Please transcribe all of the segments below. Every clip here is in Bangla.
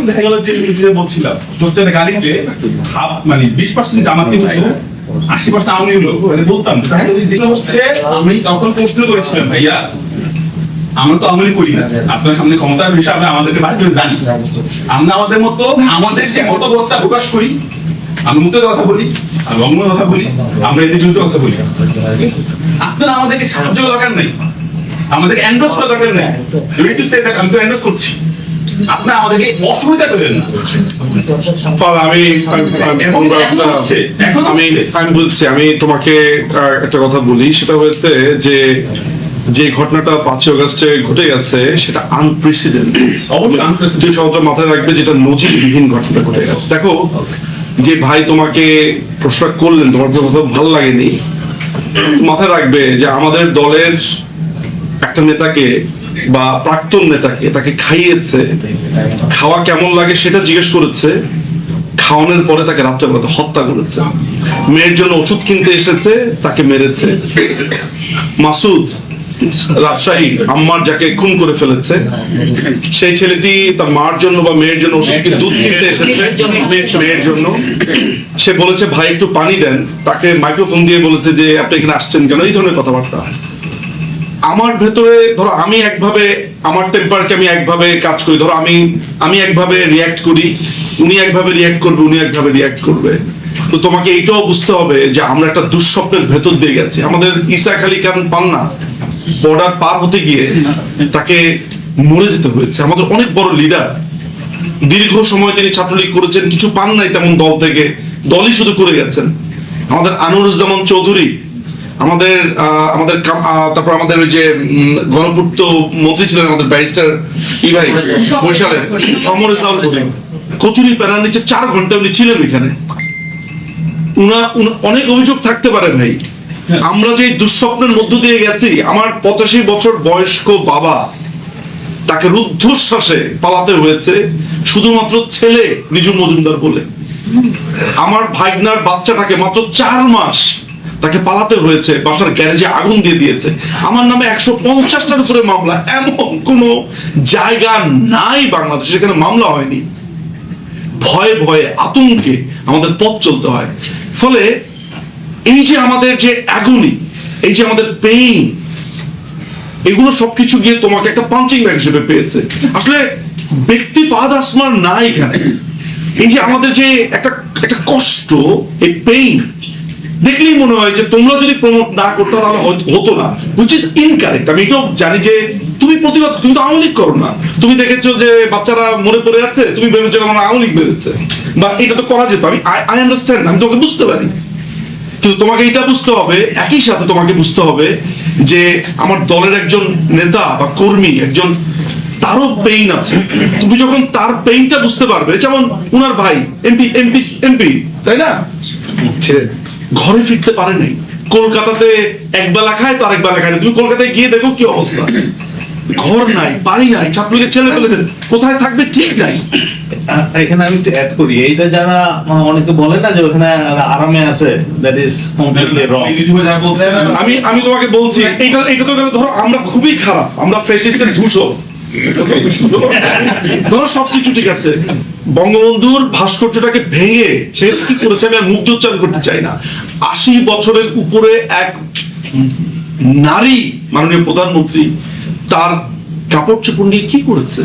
দেখা গেল যে বলছিলাম প্রত্যেকটা গাড়িতে মানে 20% জামাতি হতো, 80% আওয়ামী হলো বলতাম। যেটা হচ্ছে আমি তখন প্রশ্ন করেছিলাম, ভাইয়া আমরা তো আওয়ামী করি না, আপনার সামনে ক্ষমতার হিসাবে আমাদেরকে বাড়ি করে জানি, আমরা আমাদের মতো আমাদের সে মতবোধটা প্রকাশ করি, আমি মুখের কথা বলি, আমি অঙ্গনের কথা বলি, আমরা এদের বিরুদ্ধে কথা বলি। আপনারা আমাদেরকে সাহায্য দরকার নেই, আমাদেরকে এন্ডোর্স করা দরকার নেই। আমি তো এন্ডোর্স করছি, আপনারা আমাদেরকে অসুবিধা করেন না। আমি বলছি, আমি তোমাকে একটা কথা বলি, সেটা হয়েছে যে ঘটনাটা 5 আগস্টে ঘটে গেছে সেটা আনপ্রেসিডেন্টেড। অবশ্যই সহজে মাথায় রাখবে, যেটা নজিরবিহীন ঘটনা ঘটে গেছে। দেখো, যে ভাই তোমাকে প্রশ্ন করলেন, তোমার তো কথা ভালো লাগেনি, মাথায় রাখবে যে আমাদের দলের একটা নেতাকে বা প্রাক্তন নেতাকে তাকে খাইয়েছে, খাওয়া কেমন লাগে সেটা জিজ্ঞেস করেছে, খাওয়ানোর পরে তাকে রাত্রেবেলা হত্যা করেছে। মেয়ের জন্য ওষুধ কিনতে এসেছে, তাকে মেরেছে। মাসুদ রাজশাহী আম্মার যাকে খুন করে ফেলেছে, সেই ছেলেটি তার মার জন্য বা মেয়ের জন্য ওষুধ দুধ কিনতে এসেছে, মেয়ের জন্য। সে বলেছে ভাই একটু পানি দেন, তাকে মাইক্রোফোন দিয়ে বলেছে যে আপনি এখানে আসছেন কেন, এই ধরনের কথাবার্তা। আমার ভেতরে ধরো আমি একভাবে, আমার টেম্পারকে আমি একভাবে কাজ করি, ধরো আমি একভাবে রিয়াক্ট করি, উনি একভাবে রিয়াক্ট করবে, উনি একভাবে রিয়াক্ট করবে। তো তোমাকে এইটাও বুঝতে হবে যে আমরা একটা দুঃস্বপ্নের ভেতর দিয়ে গেছি। আমাদের ইসাক আলী খান পান্না বর্ডার পার হতে গিয়ে তাকে মরে যেতে হয়েছে। আমাদের অনেক বড় লিডার, দীর্ঘ সময় তিনি ছাত্রলীগ করেছেন, কিছু পান নাই তেমন দল থেকে, দলই শুধু করে গেছেন। আমাদের আনোয়ারুজ্জামান চৌধুরী, আমাদের তারপর আমাদের ওই যে গণপূর্ত মন্ত্রী ছিলেন আমাদের ব্যারিস্টার ভাই বৈশালের সমর রেজাউল করিম, কচুরি প্যানার নিচে 4 ঘন্টা উনি ছিলেন ওইখানে। অনেক অভিযোগ থাকতে পারে ভাই, আমরা যে দুঃস্বপ্নের মধ্য দিয়ে গেছি। আমার 85 বছর বয়স্ক বাবা, তাকে রুদ্ধশ্বাসে পালাতে হয়েছে শুধুমাত্র ছেলে নিজু মজুমদার বলে। আমার ভাইগনার বাচ্চাটাকে মাত্র 4 মাস তাকে পালাতে হয়েছে, বাসার গ্যারেজে আগুন দিয়ে দিয়েছে। আমার নামে 150টার উপরে মামলা, এমন কোন জায়গা নাই বাংলাদেশে যেখানে মামলা হয়নি। ভয়ে ভয়ে আতঙ্কে আমাদের পথ চলতে হয়। ফলে এই যে আমাদের যে অ্যাগনি, এই যে আমাদের পেইন, এগুলো সবকিছু গিয়ে তোমাকে একটা পাঞ্চিং ব্যাগ হিসেবে পেয়েছে। আসলে ব্যক্তি ফাহাদ আসমার না এখানে। এই যে আমাদের যে একটা কষ্ট, এই পেইন দেখলেই মনে হয় যে তোমরা যদি প্রমোট না করতে তাহলে হতো না, হুইচ ইজ ইনকারেক্ট। আমি এটাও জানি যে তুমি প্রতিবাদ, তুমি তো আওয়ামী লীগ করো না, তুমি দেখেছো যে বাচ্চারা মরে পড়ে আছে, তুমি ভেবেছো আমার আওয়ামী লীগ বেরোচ্ছে, বা এটা তো করা যেত। আই আন্ডারস্ট্যান্ড, আমি তোমাকে বুঝতে পারি, কিন্তু তোমাকে এটা বুঝতে হবে, একই সাথে তোমাকে বুঝতে হবে যে আমার দলের একজন নেতা বা কর্মী, একজন, তারও পেইন আছে। তুমি যখন তার পেইনটা বুঝতে পারবে, যেমন উনার ভাই এমপি, তাই না, ঘরে ফিরতে পারে নাই, কলকাতাতে একবেলা খায়, তো আরেকবেলা খায় না। তুমি কলকাতায় গিয়ে দেখো কি অবস্থা, ঘর নাই, বাড়ি নাই, ছাত্রলীগের ছেলে পেলেদের কোথায় থাকবে ঠিক নাই। এখানে আমি একটু অ্যাড করি, এইটা যারা অনেকে বলে না যে ওখানে আরামে আছে, দ্যাট ইজ কমপ্লিটলি রং। আমি তোমাকে বলছি, এটা তো ধরো আমরা খুবই খারাপ, আমরা ফ্যাসিস্টের ধূসর, ধরো সবকিছু ঠিক আছে, বঙ্গবন্ধুর ভাস্কর্যটাকে ভেঙে সে কি করেছে আমি আর মুগ্ধ উচ্চারণ করতে চাই না। 80 বছরের উপরে এক নারী মাননীয় প্রধানমন্ত্রী তার কাপড় চোপড় নিয়ে কি করেছে।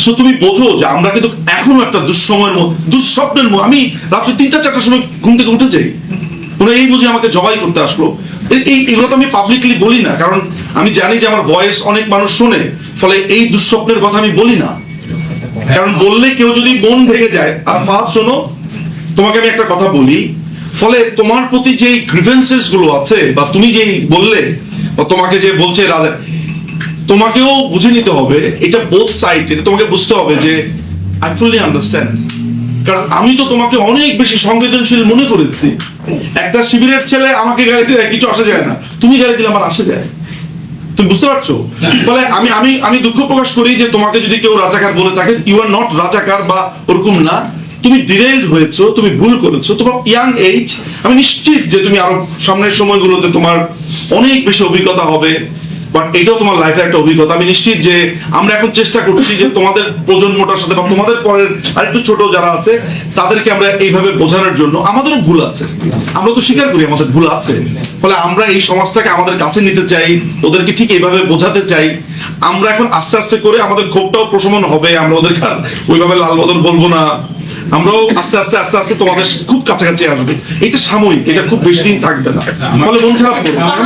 সো তুমি বোঝো যে আমরা কিন্তু এখনো একটা দুঃস্বপ্নের আমি রাত্রে 3টা-4টার সময় ঘুম থেকে উঠে যাই, ওরা এই বুঝে আমাকে জবাই করতে আসলো। এগুলো তো আমি পাবলিকলি বলি না, কারণ আমি জানি যে আমার ভয়েস অনেক মানুষ শোনে, ফলে এই দুঃস্বপ্নের কথা আমি বলি না, কারণ বললে কেউ যদি মন ভেঙে যায়। আর ফার্স্ট শোনো, তোমাকে আমি একটা কথা বলি, ফলে তোমার প্রতি যে গ্রিভেন্সেস গুলো আছে, বা তুমি যেই বললে, বা তোমাকে যে বলছে রাজা, তোমাকেও বুঝে নিতে হবে, এটা বোথ সাইড, এটা তোমাকে বুঝতে হবে যে আই ফুললি আন্ডারস্ট্যান্ড। কারণ আমি তো তোমাকে অনেক বেশি সংবেদনশীল মনে করেছি। একটা শিবিরের ছেলে আমাকে গালি দিলে কিছু আসে যায় না, তুমি গালি দিলে আমার আসে যায়, তুমি বুঝতে পারছো। ফলে আমি দুঃখ প্রকাশ করি যে তোমাকে যদি কেউ রাজাকার বলে থাকে, ইউ আর নট রাজাকার বা ওরকম না, তুমি ডিরেইলড হয়েছো, তুমি ভুল করেছো, তোমার ইয়াং এজ। আমি নিশ্চিত যে তুমি আরো সামনের সময়গুলোতে তোমার অনেক বেশি অভিজ্ঞতা হবে, বাট এটাও তোমার লাইফের একটা অভিজ্ঞতা। আমি নিশ্চিত যে আমরা এখন চেষ্টা করছি যে তোমাদের প্রজন্মটার সাথে বা তোমাদের পরের আরেকটু ছোট যারা আছে তাদেরকে আমরা এইভাবে বোঝানোর জন্য, আমাদেরও ভুল আছে, আমরা তো স্বীকার করি আমাদের ভুল আছে, ফলে আমরা এই সমাজটাকে আমাদের কাছে নিতে চাই, ওদেরকে ঠিক এইভাবে বোঝাতে চাই। আমরা এখন আস্তে আস্তে করে আমাদের ক্ষোভটাও প্রশমন হবে, আমরা ওদেরকে আর ওইভাবে লাল বদল বলবো না, আমরাও আস্তে আস্তে আস্তে আস্তে তোমাদের খুব কাছাকাছি আসবে। এটা সাময়িক, এটা খুব বেশি দিন থাকবে না, ফলে মন খারাপ করবে না।